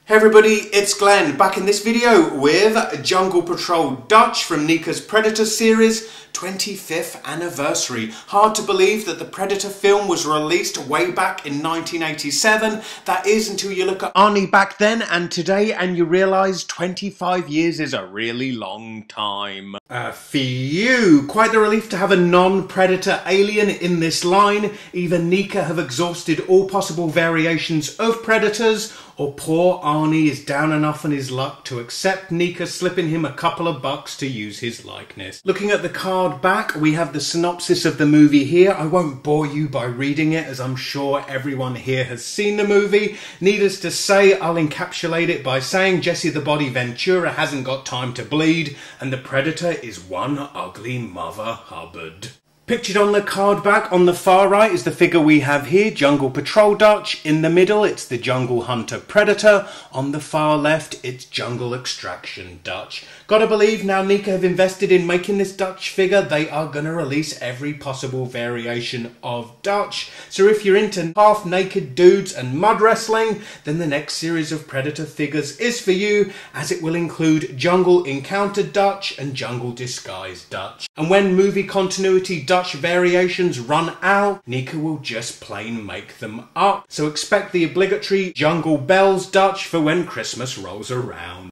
Hey everybody, it's Glenn, back in this video with Jungle Patrol Dutch from NECA's Predator series, 25th anniversary. Hard to believe that the Predator film was released way back in 1987. That is until you look at Arnie back then and today and you realise 25 years is a really long time. Phew! Quite the relief to have a non-Predator alien in this line. Either NECA have exhausted all possible variations of Predators, or poor Arnie is down enough on his luck to accept NECA slipping him a couple of bucks to use his likeness. Looking at the card back, we have the synopsis of the movie here. I won't bore you by reading it, as I'm sure everyone here has seen the movie. Needless to say, I'll encapsulate it by saying Jesse the Body Ventura hasn't got time to bleed, and the Predator is one ugly Mother Hubbard. Pictured on the card back on the far right is the figure we have here, Jungle Patrol Dutch. In the middle it's the Jungle Hunter Predator. On the far left it's Jungle Extraction Dutch. Gotta believe now NECA have invested in making this Dutch figure, they are gonna release every possible variation of Dutch. So if you're into half naked dudes and mud wrestling, then the next series of Predator figures is for you, as it will include Jungle Encounter Dutch and Jungle Disguise Dutch. And when movie continuity Dutch variations run out, NECA will just plain make them up. So expect the obligatory Jungle Bells Dutch for when Christmas rolls around.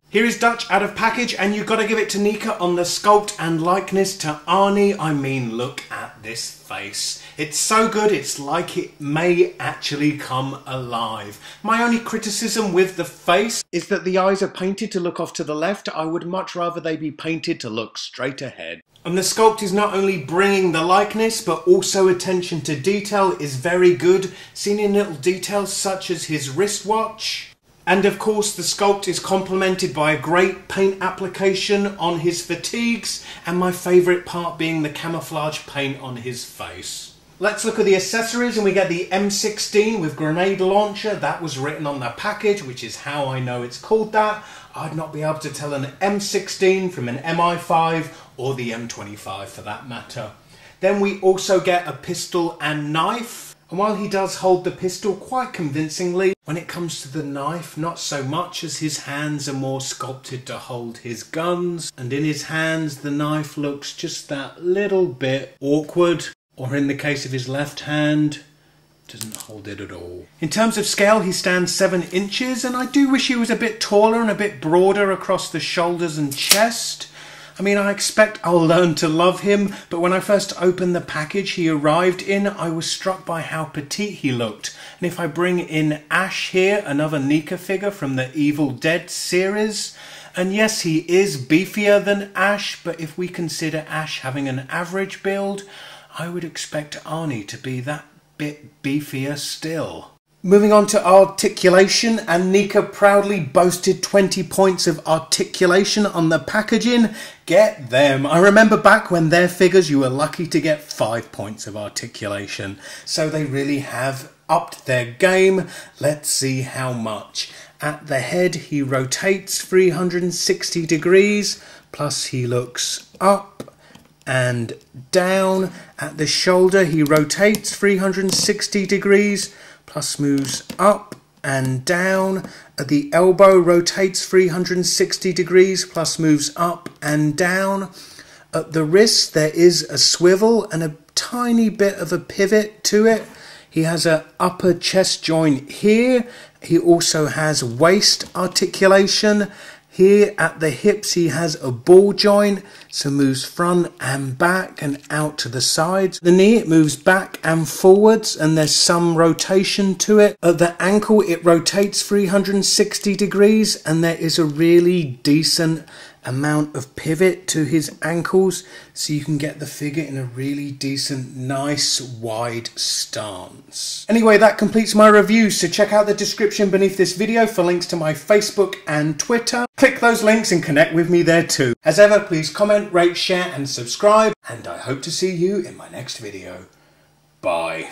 Here is Dutch out of package, and you've got to give it to NECA on the sculpt and likeness to Arnie. I mean, look at this face. It's so good, it's like it may actually come alive. My only criticism with the face is that the eyes are painted to look off to the left. I would much rather they be painted to look straight ahead. And the sculpt is not only bringing the likeness, but also attention to detail is very good, seen in little details such as his wristwatch. And of course the sculpt is complemented by a great paint application on his fatigues, and my favourite part being the camouflage paint on his face. Let's look at the accessories, and we get the M16 with grenade launcher. That was written on the package, which is how I know it's called that. I'd not be able to tell an M16 from an MI5 or the M25 for that matter. Then we also get a pistol and knife. And while he does hold the pistol quite convincingly, when it comes to the knife, not so much, as his hands are more sculpted to hold his guns. And in his hands, the knife looks just that little bit awkward. Or in the case of his left hand, doesn't hold it at all. In terms of scale, he stands 7 inches, and I do wish he was a bit taller and a bit broader across the shoulders and chest. I mean, I expect I'll learn to love him, but when I first opened the package he arrived in, I was struck by how petite he looked. And if I bring in Ash here, another NECA figure from the Evil Dead series, and yes, he is beefier than Ash, but if we consider Ash having an average build, I would expect Arnie to be that bit beefier still. Moving on to articulation, and NECA proudly boasted 20 points of articulation on the packaging. Get them. I remember back when their figures you were lucky to get 5 points of articulation. So they really have upped their game. Let's see how much. At the head he rotates 360 degrees, plus he looks up and down. At the shoulder he rotates 360 degrees, plus moves up and down. At the elbow rotates 360 degrees, plus moves up and down. At the wrist there is a swivel and a tiny bit of a pivot to it. He has an upper chest joint here. He also has waist articulation. Here at the hips he has a ball joint, so moves front and back and out to the sides. The knee, it moves back and forwards, and there's some rotation to it. At the ankle it rotates 360 degrees, and there is a really decent amount of pivot to his ankles, so you can get the figure in a really decent, nice, wide stance. Anyway, that completes my review, so check out the description beneath this video for links to my Facebook and Twitter. Click those links and connect with me there too. As ever, please comment, rate, share and subscribe, and I hope to see you in my next video. Bye.